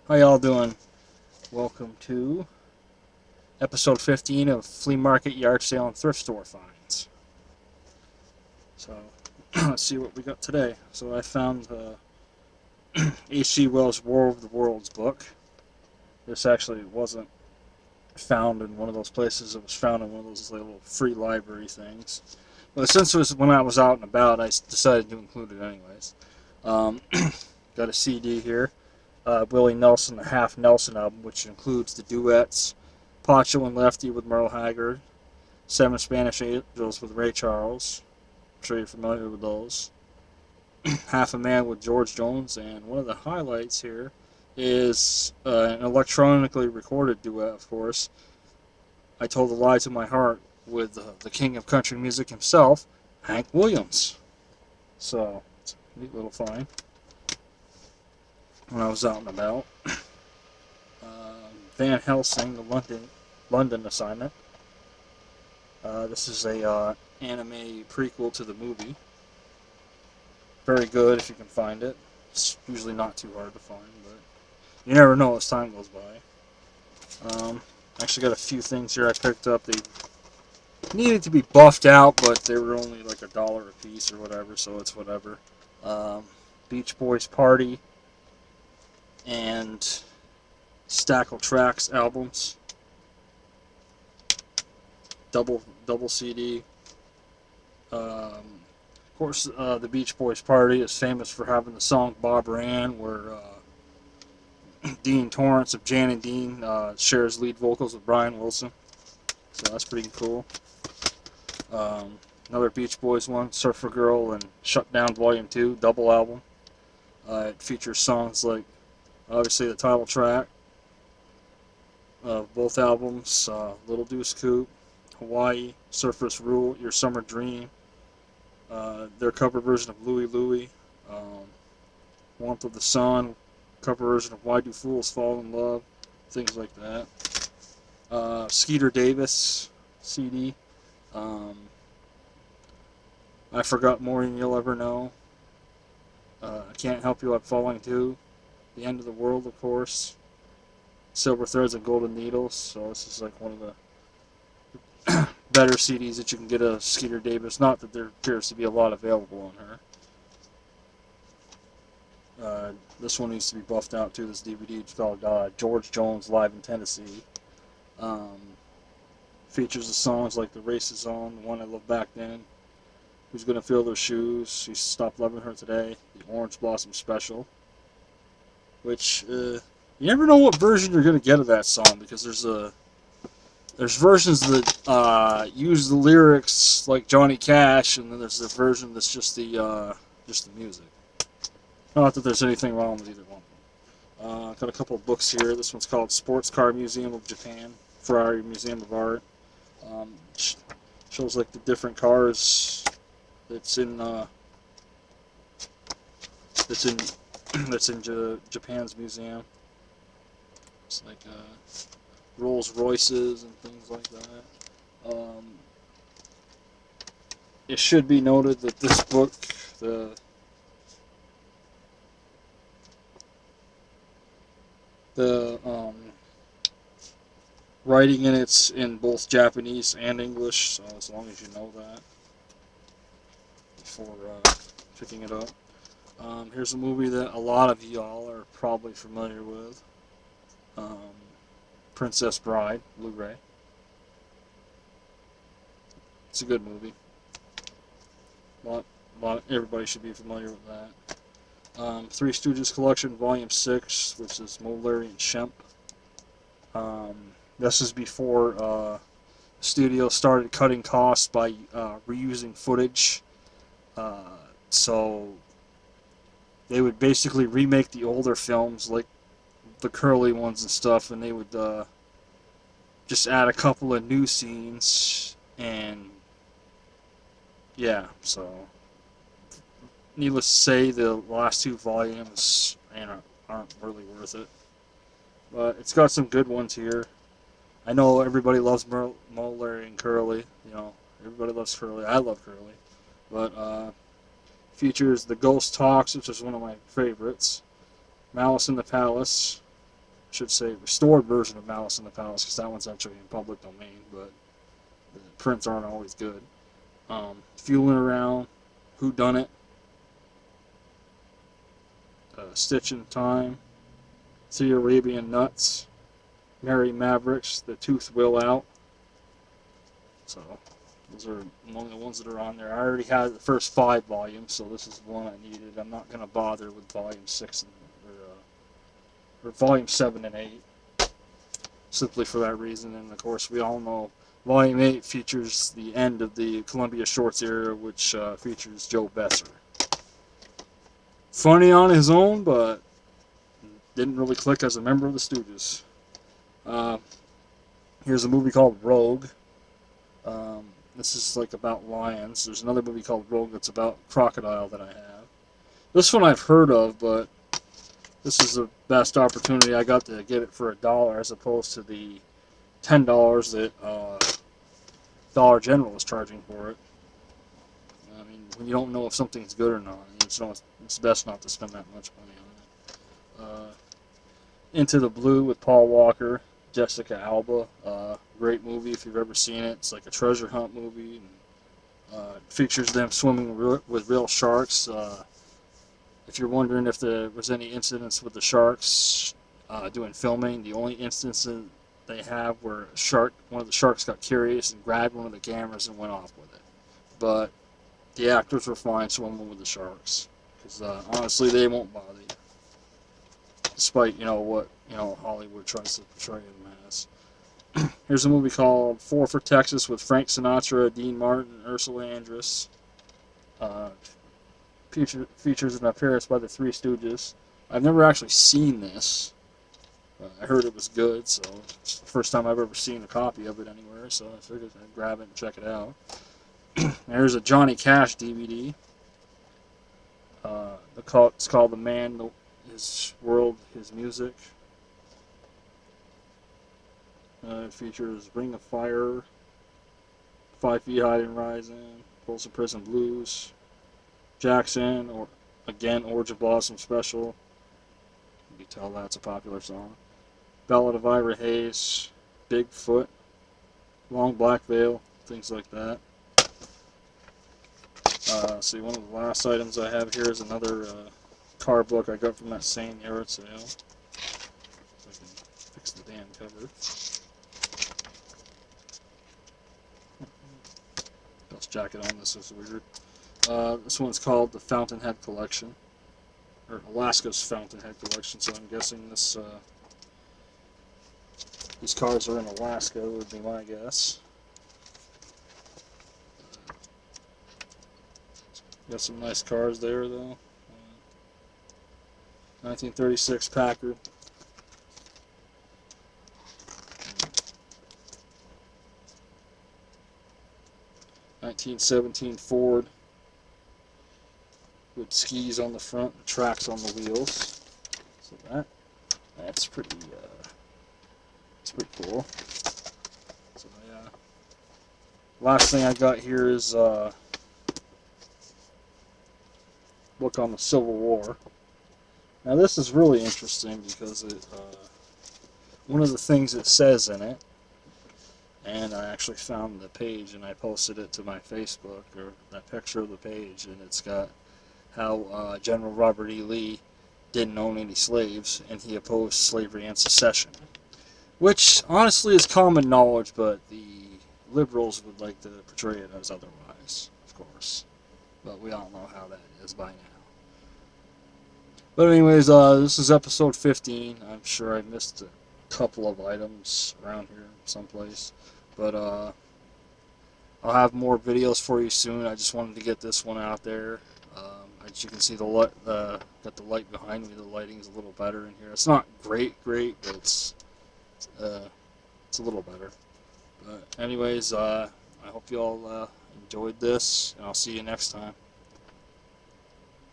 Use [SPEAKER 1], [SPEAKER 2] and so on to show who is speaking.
[SPEAKER 1] How y'all doing? Welcome to episode 15 of Flea Market, Yard Sale, and Thrift Store Finds. So, let's see what we got today. So, I found the H.G. Wells' War of the Worlds book. This actually wasn't found in one of those places. It was found in one of those little free library things. But since it was when I was out and about, I decided to include it anyways. Um, got a CD here. Willie Nelson, the Half Nelson album, which includes the duets Pacho and Lefty with Merle Haggard, Seven Spanish Angels with Ray Charles. I'm sure you're familiar with those. Half a Man with George Jones, and one of the highlights here is an electronically recorded duet, of course. I Told a Lie to My Heart with the king of country music himself, Hank Williams. So, it's a neat little find when I was out and about. Van Helsing, the London assignment. This is a anime prequel to the movie. Very good if you can find it. It's usually not too hard to find, but you never know as time goes by. Actually got a few things here I picked up. They needed to be buffed out, but they were only like $1 a piece or whatever, so it's whatever. Um, Beach Boys Party and Stackle Tracks albums. Double CD. Of course, the Beach Boys Party is famous for having the song Bob Ran, where Dean Torrance of Jan and Dean shares lead vocals with Brian Wilson. So that's pretty cool. Another Beach Boys one, Surfer Girl and Shut Down Volume 2, double album. It features songs like, obviously, the title track of both albums, Little Deuce Coupe, Hawaii, Surfers Rule, Your Summer Dream, their cover version of Louie Louie, Warmth of the Sun, cover version of Why Do Fools Fall in Love, things like that. Skeeter Davis CD, I Forgot More Than You'll Ever Know, I Can't Help You, I'm Falling Too, The End of the World, of course, Silver Threads and Golden Needles. So this is like one of the better CDs that you can get of Skeeter Davis. Not that there appears to be a lot available on her. This one needs to be buffed out too. This DVD is called George Jones Live in Tennessee. Um, Features the songs like The Race Is On, The One I Loved Back Then, Who's Gonna Fill Their Shoes, She Stopped Loving Her Today, The Orange Blossom Special, which you never know what version you're gonna get of that song, because there's versions that use the lyrics like Johnny Cash, and then there's the version that's just the music. Not that there's anything wrong with either one. Got a couple of books here. This one's called Sports Car Museum of Japan, Ferrari Museum of Art. Shows like the different cars that's in that's in Japan's museum. It's like Rolls Royces and things like that. It should be noted that this book, the writing in it's in both Japanese and English, so as long as you know that before picking it up. Here's a movie that a lot of y'all are probably familiar with. Um, Princess Bride, Blu-ray. It's a good movie. Everybody should be familiar with that. Three Stooges Collection, Volume 6, which is Moe, Larry, and Shemp. This is before the studio started cutting costs by reusing footage. So they would basically remake the older films, like the Curly ones and stuff, and they would just add a couple of new scenes, and yeah, so needless to say, the last two volumes aren't really worth it. But it's got some good ones here. I know everybody loves Moe, Larry, and Curly. You know, everybody loves Curly. I love Curly. But Features The Ghost Talks, which is one of my favorites. Malice in the Palace. I should say restored version of Malice in the Palace, because that one's actually in public domain, but the prints aren't always good. Fueling Around, Who Done It, Stitch in Time, The Arabian Nuts, Merry Mavericks, The Tooth Will Out. So those are among the ones that are on there. I already had the first 5 volumes, so this is the one I needed. I'm not going to bother with volume 6 or volume 7 and 8, simply for that reason. And of course, we all know volume 8 features the end of the Columbia Shorts era, which features Joe Besser. Funny on his own, but didn't really click as a member of the Stooges. Here's a movie called Rogue. This is like about lions. There's another movie called Rogue that's about crocodile that I have. This one I've heard of, but this is the best opportunity I got to get it for $1 as opposed to the $10 that Dollar General was charging for it. I mean, when you don't know if something's good or not, it's best not to spend that much money on it. Into the Blue with Paul Walker, Jessica Alba. Great movie if you've ever seen it. It's like a treasure hunt movie. And, features them swimming with real sharks. If you're wondering if there was any incidents with the sharks doing filming, the only instances they have where one of the sharks got curious and grabbed one of the cameras and went off with it. But the actors were fine swimming with the sharks, because honestly, they won't bother you, despite what Hollywood tries to portray them as. Here's a movie called 4 for Texas with Frank Sinatra, Dean Martin, Ursula Andress. Features an appearance by the Three Stooges. I've never actually seen this. I heard it was good, so it's the first time I've ever seen a copy of it anywhere, so I figured I'd grab it and check it out. There's a Johnny Cash DVD. It's called The Man, His World, His Music. It features Ring of Fire, 5 Feet High and Rising, Folsom Prison Blues, Jackson, or again, Origin Blossom Special. You can tell that's a popular song. Ballad of Ira Hayes, Bigfoot, Long Black Veil, things like that. See, one of the last items I have here is another car book I got from that same yard sale. So I can fix the damn cover. Dust jacket on this is weird. This one's called the Fountainhead Collection, or Alaska's Fountainhead Collection. So I'm guessing these cars are in Alaska, would be my guess. Got some nice cars there, though. 1936 Packard. 1917 Ford with skis on the front and tracks on the wheels. So that's pretty cool. So yeah. Last thing I got here is book on the Civil War. Now this is really interesting because one of the things it says in it, and I actually found the page and I posted it to my Facebook, or that picture of the page, and it's got how General Robert E. Lee didn't own any slaves and he opposed slavery and secession, which honestly is common knowledge, but the liberals would like to portray it as otherwise, of course. But we all know how that is by now. But anyways, this is episode 15. I'm sure I missed a couple of items around here someplace. But I'll have more videos for you soon. I just wanted to get this one out there. As you can see, got the light behind me. The lighting's a little better in here. It's not great, but it's a little better. But anyways, I hope you all enjoyed this, and I'll see you next time.